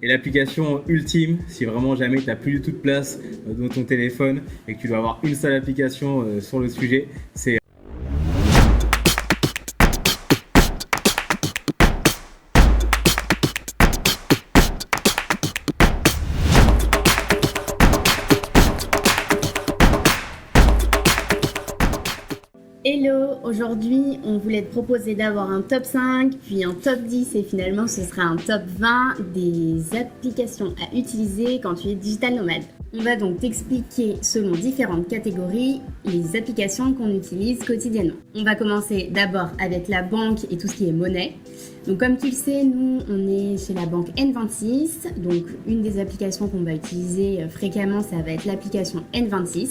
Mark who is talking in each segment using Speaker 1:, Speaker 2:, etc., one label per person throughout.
Speaker 1: Et l'application ultime, si vraiment jamais tu n'as plus du tout de place dans ton téléphone et que tu dois avoir une seule application sur le sujet, c'est
Speaker 2: Hello, aujourd'hui on voulait te proposer d'avoir un top 5, puis un top 10 et finalement ce sera un top 20 des applications à utiliser quand tu es digital nomade. On va donc t'expliquer selon différentes catégories les applications qu'on utilise quotidiennement. On va commencer d'abord avec la banque et tout ce qui est monnaie. Donc comme tu le sais, nous on est chez la banque N26, donc une des applications qu'on va utiliser fréquemment ça va être l'application N26.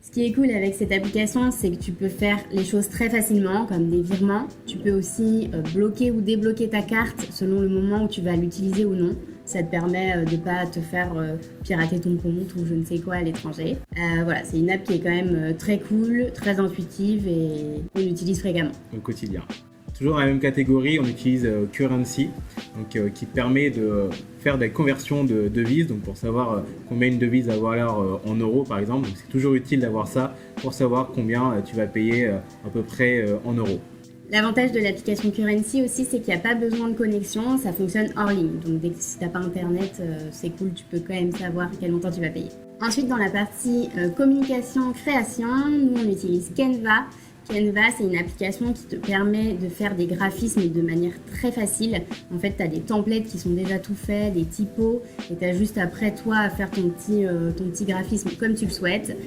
Speaker 2: Ce qui est cool avec cette application, c'est que tu peux faire les choses très facilement, comme des virements. Tu peux aussi bloquer ou débloquer ta carte selon le moment où tu vas l'utiliser ou non. Ça te permet de ne pas te faire pirater ton compte ou je ne sais quoi à l'étranger. Voilà, c'est une app qui est quand même très cool, très intuitive et qu'on utilise fréquemment.
Speaker 1: au quotidien. Toujours dans la même catégorie, on utilise Currency, donc, qui te permet de faire des conversions de devises, donc pour savoir combien une devise a valeur en euros par exemple. Donc c'est toujours utile d'avoir ça pour savoir combien tu vas payer à peu près en euros.
Speaker 2: L'avantage de l'application Currency aussi, c'est qu'il n'y a pas besoin de connexion, ça fonctionne hors ligne. Donc si tu n'as pas internet, c'est cool, tu peux quand même savoir quel montant tu vas payer. Ensuite, dans la partie communication, création, nous on utilise Canva. Canva, c'est une application qui te permet de faire des graphismes de manière très facile. En fait, tu as des templates qui sont déjà tout faits, des typos, et tu as juste après toi à faire ton petit graphisme comme tu le souhaites.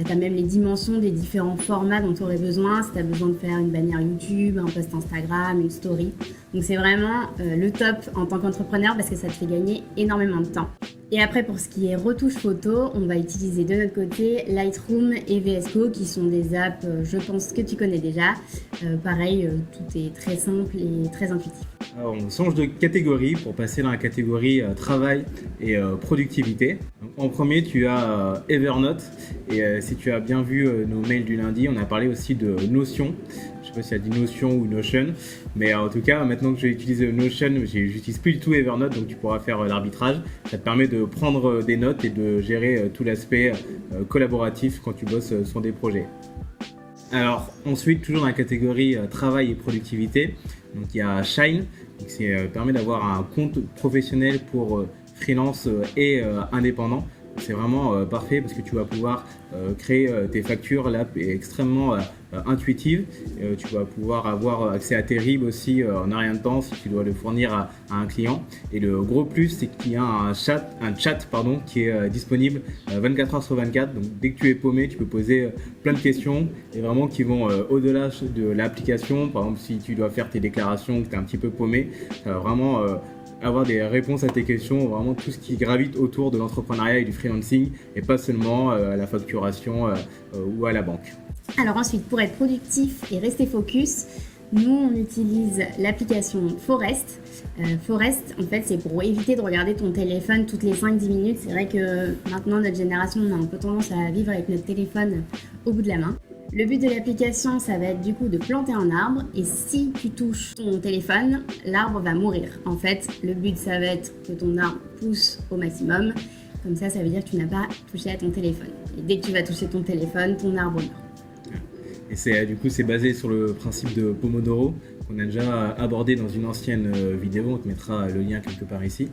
Speaker 2: Tu as même les dimensions des différents formats dont tu aurais besoin, si tu as besoin de faire une bannière YouTube, un post Instagram, une story. Donc c'est vraiment le top en tant qu'entrepreneur parce que ça te fait gagner énormément de temps. Et après, pour ce qui est retouche photo, on va utiliser de notre côté Lightroom et VS Code qui sont des apps, je pense, que tu connais déjà. Pareil, tout est très simple et très intuitif.
Speaker 1: Alors, on change de catégorie pour passer dans la catégorie travail et productivité. Donc, en premier, tu as Evernote. Et si tu as bien vu nos mails du lundi, on a parlé aussi de Notion. Je ne sais pas s'il y a dit Notion ou Notion. Mais en tout cas, maintenant que j'ai utilisé Notion, j'utilise plus du tout Evernote. Donc tu pourras faire l'arbitrage. Ça te permet de prendre des notes et de gérer tout l'aspect collaboratif quand tu bosses sur des projets. Alors ensuite, toujours dans la catégorie travail et productivité, donc il y a Shine, qui permet d'avoir un compte professionnel pour freelance et indépendant. C'est vraiment parfait parce que tu vas pouvoir créer tes factures. L'app est extrêmement intuitive. Tu vas pouvoir avoir accès à tes RIB aussi en un rien de temps si tu dois le fournir à un client. Et le gros plus, c'est qu'il y a un chat qui est disponible 24 heures sur 24. Donc dès que tu es paumé, tu peux poser plein de questions et vraiment qui vont au-delà de l'application. Par exemple, si tu dois faire tes déclarations, que tu es un petit peu paumé, ça va vraiment avoir des réponses à tes questions, vraiment tout ce qui gravite autour de l'entrepreneuriat et du freelancing et pas seulement à la facturation ou à la banque.
Speaker 2: Alors ensuite, pour être productif et rester focus, nous on utilise l'application Forest. Forest, en fait, c'est pour éviter de regarder ton téléphone toutes les 5-10 minutes. C'est vrai que maintenant, notre génération, on a un peu tendance à vivre avec notre téléphone au bout de la main. Le but de l'application, ça va être du coup de planter un arbre et si tu touches ton téléphone, l'arbre va mourir. En fait, le but, ça va être que ton arbre pousse au maximum. Comme ça veut dire que tu n'as pas touché à ton téléphone. Et dès que tu vas toucher ton téléphone, ton arbre meurt.
Speaker 1: Et c'est basé sur le principe de Pomodoro qu'on a déjà abordé dans une ancienne vidéo. On te mettra le lien quelque part ici.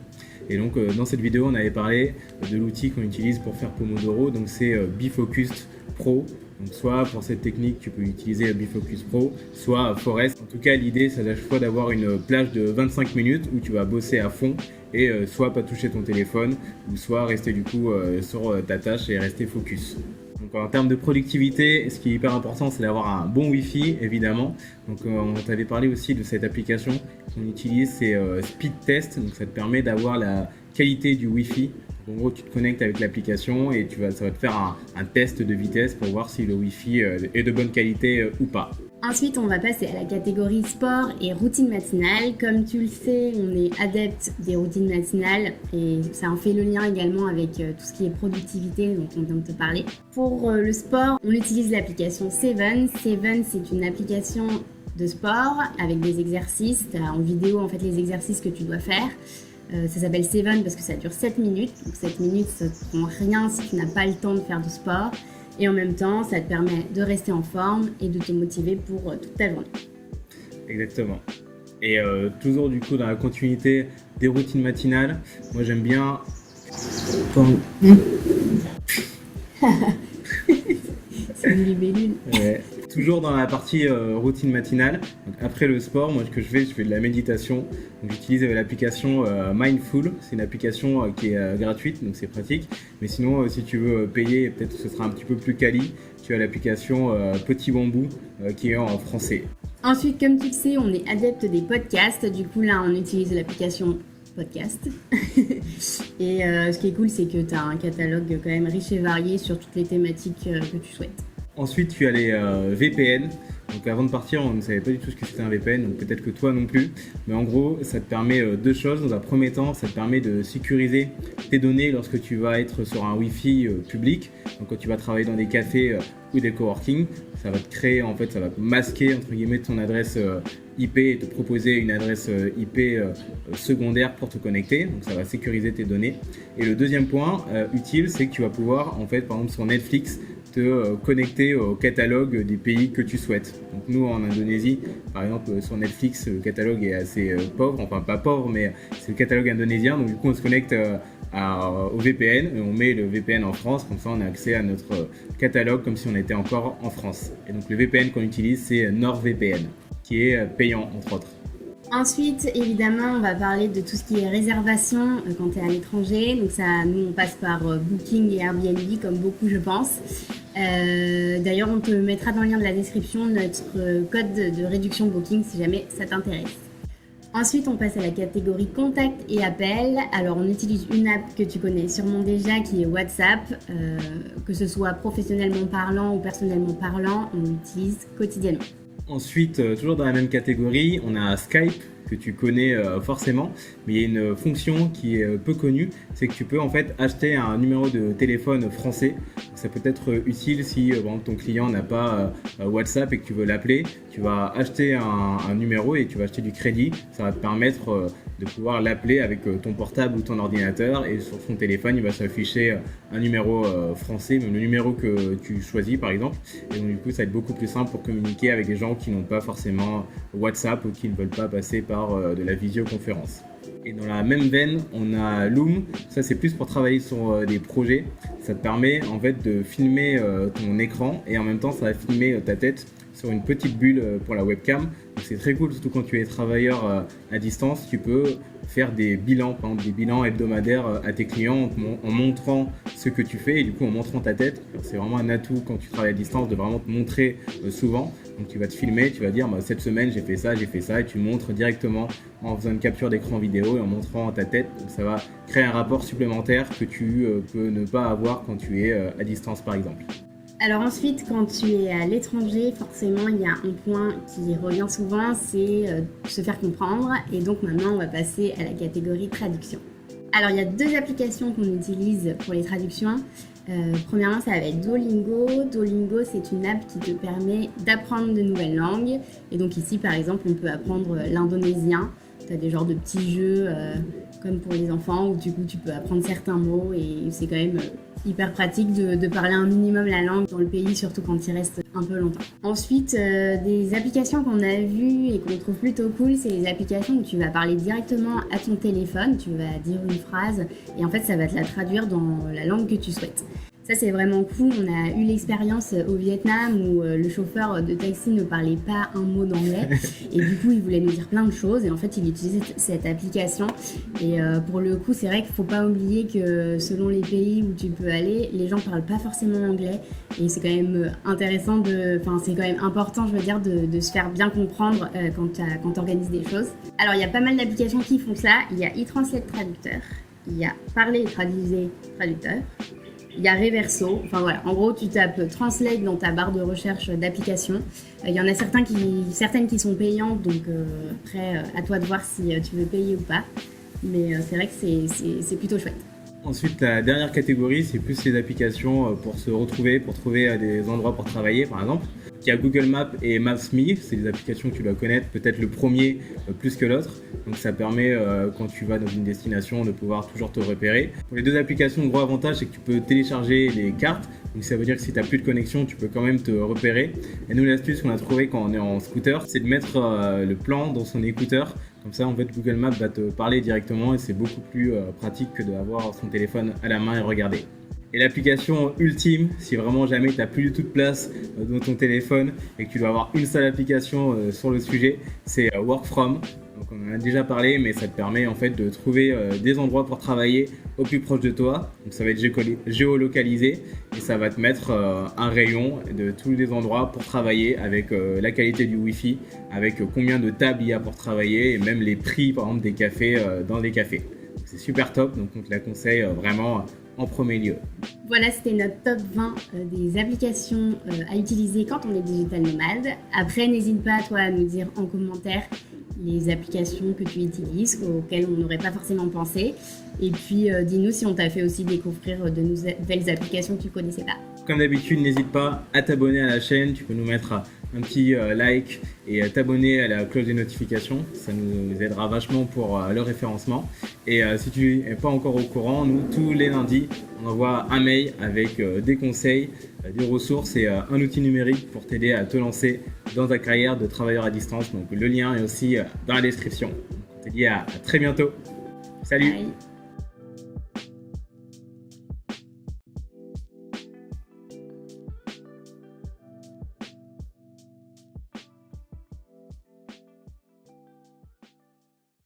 Speaker 1: Et donc dans cette vidéo, on avait parlé de l'outil qu'on utilise pour faire Pomodoro. Donc c'est Bifocus Pro. Donc soit pour cette technique, tu peux utiliser Bifocus Pro, soit Forest. En tout cas, l'idée, c'est à chaque fois d'avoir une plage de 25 minutes où tu vas bosser à fond et soit pas toucher ton téléphone ou soit rester du coup sur ta tâche et rester focus. Donc en termes de productivité, ce qui est hyper important, c'est d'avoir un bon Wi-Fi, évidemment. Donc on t'avait parlé aussi de cette application qu'on utilise, c'est Speed Test. Donc ça te permet d'avoir la qualité du Wi-Fi. En gros, tu te connectes avec l'application et ça va te faire un test de vitesse pour voir si le Wi-Fi est de bonne qualité ou pas.
Speaker 2: Ensuite, on va passer à la catégorie sport et routine matinale. Comme tu le sais, on est adepte des routines matinales et ça en fait le lien également avec tout ce qui est productivité dont on vient de te parler. Pour le sport, on utilise l'application Seven. Seven, c'est une application de sport avec des exercices. Tu as en vidéo en fait les exercices que tu dois faire. Ça s'appelle Seven parce que ça dure 7 minutes. Donc 7 minutes, ça ne te prend rien si tu n'as pas le temps de faire du sport. Et en même temps, ça te permet de rester en forme et de te motiver pour toute ta journée.
Speaker 1: Exactement. Et toujours du coup dans la continuité des routines matinales, moi j'aime bien...
Speaker 2: C'est une libellule.
Speaker 1: Ouais. Toujours dans la partie routine matinale. Donc, après le sport, moi ce que je fais de la méditation. Donc, j'utilise l'application Mindful. C'est une application qui est gratuite, donc c'est pratique. Mais sinon, si tu veux payer, peut-être que ce sera un petit peu plus quali. Tu as l'application Petit Bambou qui est en français.
Speaker 2: Ensuite, comme tu le sais, on est adepte des podcasts. Du coup, là, on utilise l'application podcast. Et ce qui est cool, c'est que tu as un catalogue quand même riche et varié sur toutes les thématiques que tu souhaites.
Speaker 1: Ensuite, tu as les VPN. Donc avant de partir, on ne savait pas du tout ce que c'était un VPN, donc peut-être que toi non plus. Mais en gros, ça te permet deux choses. Dans un premier temps, ça te permet de sécuriser tes données lorsque tu vas être sur un Wi-Fi public. Donc quand tu vas travailler dans des cafés ou des coworking, ça va te créer, en fait, ça va masquer entre guillemets ton adresse IP et te proposer une adresse IP secondaire pour te connecter. Donc ça va sécuriser tes données. Et le deuxième point utile, c'est que tu vas pouvoir, en fait, par exemple sur Netflix, te connecter au catalogue des pays que tu souhaites. Donc nous en Indonésie, par exemple sur Netflix, le catalogue est assez pauvre, enfin pas pauvre, mais c'est le catalogue indonésien. Donc du coup on se connecte au VPN et on met le VPN en France, comme ça on a accès à notre catalogue comme si on était encore en France. Et donc le VPN qu'on utilise, c'est NordVPN, qui est payant entre autres.
Speaker 2: Ensuite, évidemment, on va parler de tout ce qui est réservation quand tu es à l'étranger. Donc ça, nous, on passe par Booking et Airbnb, comme beaucoup, je pense. D'ailleurs, on te mettra dans le lien de la description notre code de réduction Booking si jamais ça t'intéresse. Ensuite, on passe à la catégorie contact et appel. Alors, on utilise une app que tu connais sûrement déjà, qui est WhatsApp. Que ce soit professionnellement parlant ou personnellement parlant, on l'utilise quotidiennement.
Speaker 1: Ensuite, toujours dans la même catégorie, on a Skype que tu connais forcément, mais il y a une fonction qui est peu connue, c'est que tu peux en fait acheter un numéro de téléphone français. Ça peut être utile si ton client n'a pas WhatsApp et que tu veux l'appeler. Tu vas acheter un numéro et tu vas acheter du crédit. Ça va te permettre de pouvoir l'appeler avec ton portable ou ton ordinateur, et sur son téléphone il va s'afficher un numéro français, même le numéro que tu choisis par exemple. Et donc du coup ça va être beaucoup plus simple pour communiquer avec des gens qui n'ont pas forcément WhatsApp ou qui ne veulent pas passer par de la visioconférence. Et dans la même veine, on a Loom. Ça, c'est plus pour travailler sur des projets. Ça te permet en fait de filmer ton écran et en même temps, ça va filmer ta tête sur une petite bulle pour la webcam. Donc, c'est très cool, surtout quand tu es travailleur à distance. Tu peux faire des bilans, par exemple des bilans hebdomadaires à tes clients en montrant ce que tu fais et du coup en montrant ta tête. C'est vraiment un atout quand tu travailles à distance de vraiment te montrer souvent. Donc tu vas te filmer, tu vas dire cette semaine j'ai fait ça et tu montres directement en faisant une capture d'écran vidéo et en montrant ta tête. Donc ça va créer un rapport supplémentaire que tu peux ne pas avoir quand tu es à distance par exemple.
Speaker 2: Alors ensuite, quand tu es à l'étranger, forcément, il y a un point qui revient souvent, c'est se faire comprendre. Et donc maintenant, on va passer à la catégorie traduction. Alors, il y a deux applications qu'on utilise pour les traductions. Premièrement, ça va être Duolingo. Duolingo, c'est une app qui te permet d'apprendre de nouvelles langues. Et donc ici, par exemple, on peut apprendre l'indonésien. Tu as des genres de petits jeux comme pour les enfants où du coup, tu peux apprendre certains mots et c'est quand même hyper pratique de parler un minimum la langue dans le pays, surtout quand tu y restes un peu longtemps. Ensuite, des applications qu'on a vues et qu'on trouve plutôt cool, c'est les applications où tu vas parler directement à ton téléphone, tu vas dire une phrase et en fait ça va te la traduire dans la langue que tu souhaites. Ça, c'est vraiment cool. On a eu l'expérience au Vietnam où le chauffeur de taxi ne parlait pas un mot d'anglais et du coup, il voulait nous dire plein de choses et en fait, il utilisait cette application. Et pour le coup, c'est vrai qu'il ne faut pas oublier que selon les pays où tu peux aller, les gens ne parlent pas forcément anglais et c'est quand même intéressant, c'est quand même important, je veux dire, de se faire bien comprendre quand tu organises des choses. Alors, il y a pas mal d'applications qui font ça. Il y a eTranslate Traducteur, il y a Parler et Traduiser Traducteur. Il y a Reverso, enfin voilà, en gros tu tapes Translate dans ta barre de recherche d'applications. Il y en a certaines qui sont payantes, donc après à toi de voir si tu veux payer ou pas. Mais c'est vrai que c'est plutôt chouette.
Speaker 1: Ensuite, la dernière catégorie, c'est plus les applications pour se retrouver, pour trouver des endroits pour travailler, par exemple. Il y a Google Maps et Maps.me, c'est des applications que tu dois connaître, peut-être le premier plus que l'autre. Donc ça permet, quand tu vas dans une destination, de pouvoir toujours te repérer. Pour les deux applications, le gros avantage, c'est que tu peux télécharger les cartes. Donc ça veut dire que si tu n'as plus de connexion, tu peux quand même te repérer. Et nous, l'astuce qu'on a trouvée quand on est en scooter, c'est de mettre le plan dans son écouteur. Comme ça, en fait, Google Maps va te parler directement et c'est beaucoup plus pratique que d'avoir son téléphone à la main et regarder. Et l'application ultime, si vraiment jamais tu n'as plus du tout de place dans ton téléphone et que tu dois avoir une seule application sur le sujet, c'est Work From. Donc on en a déjà parlé, mais ça te permet en fait de trouver des endroits pour travailler au plus proche de toi. Donc ça va être géolocalisé et ça va te mettre un rayon de tous les endroits pour travailler avec la qualité du Wi-Fi, avec combien de tables il y a pour travailler et même les prix par exemple des cafés dans les cafés. C'est super top, donc on te la conseille vraiment en premier lieu.
Speaker 2: Voilà, c'était notre top 20 des applications à utiliser quand on est digital nomade. Après, n'hésite pas toi à nous dire en commentaire les applications que tu utilises, auxquelles on n'aurait pas forcément pensé. Et puis, dis-nous si on t'a fait aussi découvrir de nouvelles applications que tu ne connaissais pas.
Speaker 1: Comme d'habitude, n'hésite pas à t'abonner à la chaîne. Tu peux nous mettre un petit like et t'abonner à la cloche des notifications. Ça nous aidera vachement pour le référencement. Et si tu n'es pas encore au courant, nous, tous les lundis, on envoie un mail avec des conseils, des ressources et un outil numérique pour t'aider à te lancer dans ta carrière de travailleur à distance. Donc le lien est aussi dans la description. On te dit à très bientôt. Salut!
Speaker 2: Bye.